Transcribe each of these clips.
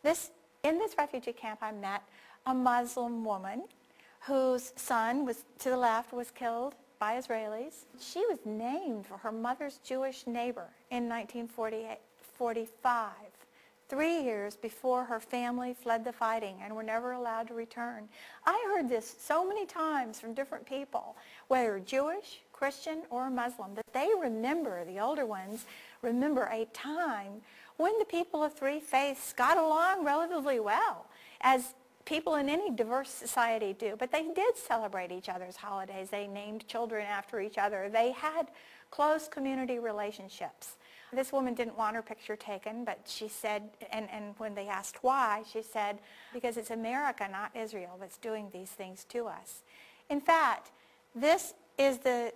In this refugee camp, I met a Muslim woman whose son was, to the left, was killed by Israelis. She was named for her mother's Jewish neighbor in 1945, 3 years before her family fled the fighting and were never allowed to return. I heard this so many times from different people, whether Jewish, Christian, or Muslim, that they remember, the older ones, remember a time when the people of three faiths got along relatively well, as people in any diverse society do. But they did celebrate each other's holidays. They named children after each other. They had close community relationships. This woman didn't want her picture taken, but she said, and when they asked why, she said, because it's America, not Israel, that's doing these things to us. In fact, this is the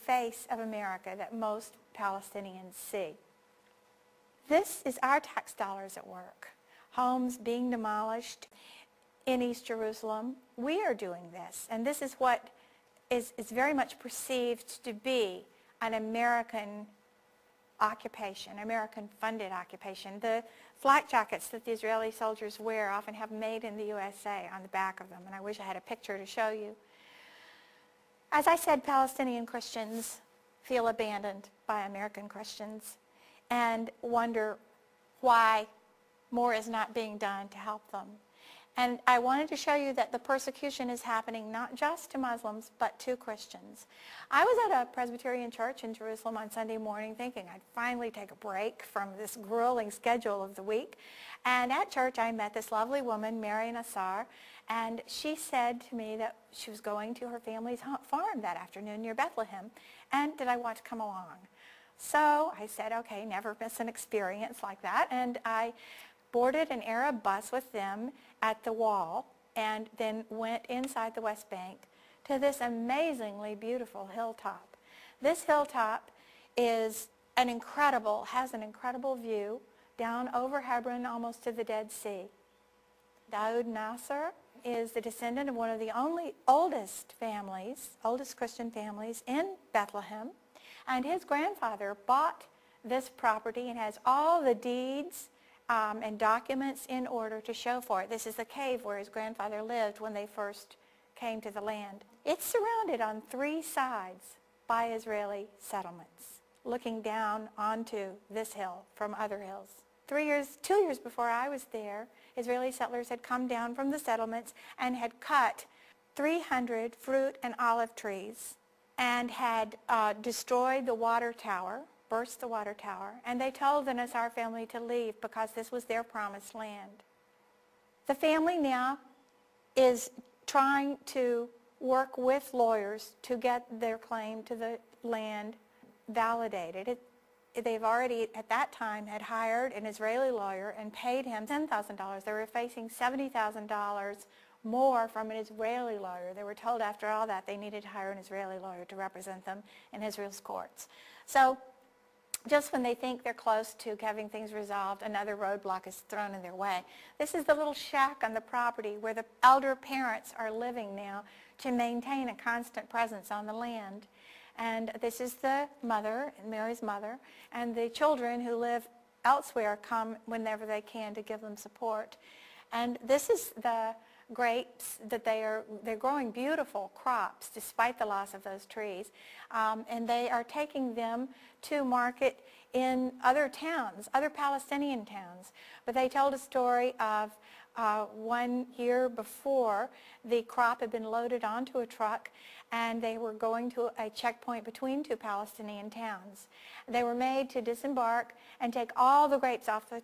face of America that most Palestinians see. This is our tax dollars at work. Homes being demolished in East Jerusalem. We are doing this, and this is what is very much perceived to be an American occupation, American-funded occupation. The flak jackets that the Israeli soldiers wear often have "Made in the USA" on the back of them, and I wish I had a picture to show you. As I said, Palestinian Christians feel abandoned by American Christians and wonder why more is not being done to help them. And I wanted to show you that the persecution is happening not just to Muslims, but to Christians. I was at a Presbyterian church in Jerusalem on Sunday morning thinking I'd finally take a break from this grueling schedule of the week. And at church I met this lovely woman, Mary Nassar, and she said to me that she was going to her family's farm that afternoon near Bethlehem, and did I want to come along? So I said, okay, never miss an experience like that, and I boarded an Arab bus with them at the wall and then went inside the West Bank to this amazingly beautiful hilltop. This hilltop has an incredible view down over Hebron almost to the Dead Sea. Daoud Nasser is the descendant of one of the oldest Christian families in Bethlehem, and his grandfather bought this property and has all the deeds and documents in order to show for it. This is the cave where his grandfather lived when they first came to the land. It's surrounded on 3 sides by Israeli settlements, looking down onto this hill from other hills. 2 years before I was there, Israeli settlers had come down from the settlements and had cut 300 fruit and olive trees and had destroyed the water tower, burst the water tower, and they told the Nassar family to leave because this was their promised land. The family now is trying to work with lawyers to get their claim to the land validated. They've already, at that time, had hired an Israeli lawyer and paid him $10,000. They were facing $70,000 more from an Israeli lawyer. They were told after all that they needed to hire an Israeli lawyer to represent them in Israel's courts. So just when they think they're close to having things resolved, another roadblock is thrown in their way. This is the little shack on the property where the elder parents are living now to maintain a constant presence on the land. And this is the mother, Mary's mother, and the children who live elsewhere come whenever they can to give them support. And this is the grapes that they're growing beautiful crops despite the loss of those trees, and they are taking them to market in other towns, other Palestinian towns. But they told a story of 1 year before the crop had been loaded onto a truck and they were going to a checkpoint between 2 Palestinian towns. They were made to disembark and take all the grapes off the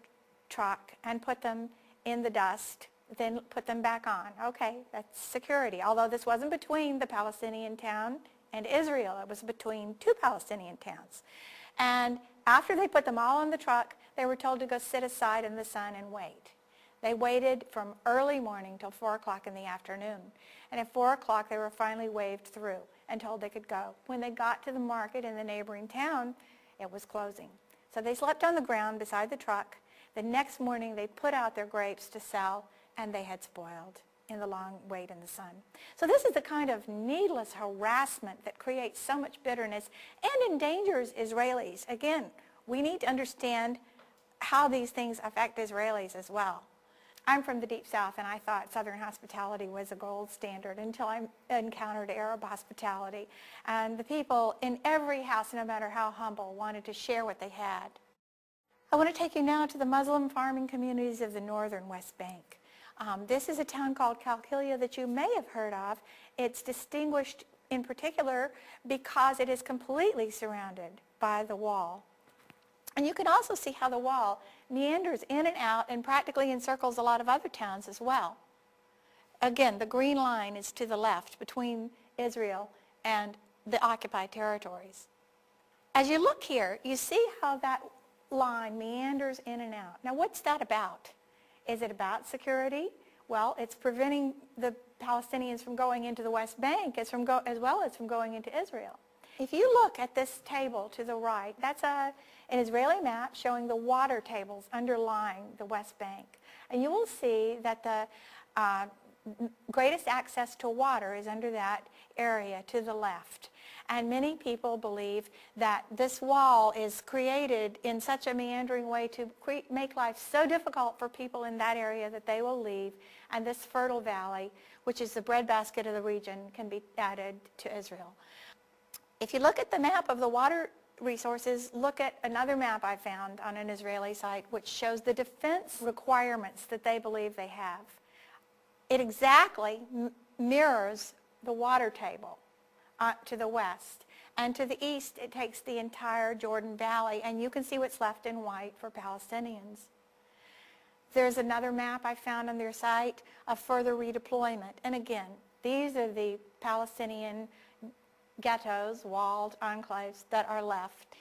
truck and put them in the dust, then put them back on. Okay, that's security. Although this wasn't between the Palestinian town and Israel, it was between 2 Palestinian towns. And after they put them all on the truck, they were told to go sit aside in the sun and wait. They waited from early morning till 4 o'clock in the afternoon. And at 4 o'clock, they were finally waved through and told they could go. When they got to the market in the neighboring town, it was closing. So they slept on the ground beside the truck. The next morning, they put out their grapes to sell, and they had spoiled in the long wait in the sun. So this is the kind of needless harassment that creates so much bitterness and endangers Israelis. Again, we need to understand how these things affect Israelis as well. I'm from the Deep South, and I thought Southern hospitality was a gold standard until I encountered Arab hospitality. And the people in every house, no matter how humble, wanted to share what they had. I want to take you now to the Muslim farming communities of the northern West Bank. This is a town called Qalqilia that you may have heard of. It's distinguished in particular because it is completely surrounded by the wall. And you can also see how the wall meanders in and out and practically encircles a lot of other towns as well. Again, the green line is to the left between Israel and the occupied territories. As you look here, you see how that line meanders in and out. Now, what's that about? Is it about security? Well, it's preventing the Palestinians from going into the West Bank as well as from going into Israel. If you look at this table to the right, that's an Israeli map showing the water tables underlying the West Bank. And you will see that the greatest access to water is under that area to the left. And many people believe that this wall is created in such a meandering way to make life so difficult for people in that area that they will leave, and this fertile valley, which is the breadbasket of the region, can be added to Israel. If you look at the map of the water resources, look at another map I found on an Israeli site which shows the defense requirements that they believe they have. It exactly mirrors the water table to the west. And to the east, it takes the entire Jordan Valley, and you can see what's left in white for Palestinians. There's another map I found on their site of further redeployment. And again, these are the Palestinian ghettos, walled enclaves that are left.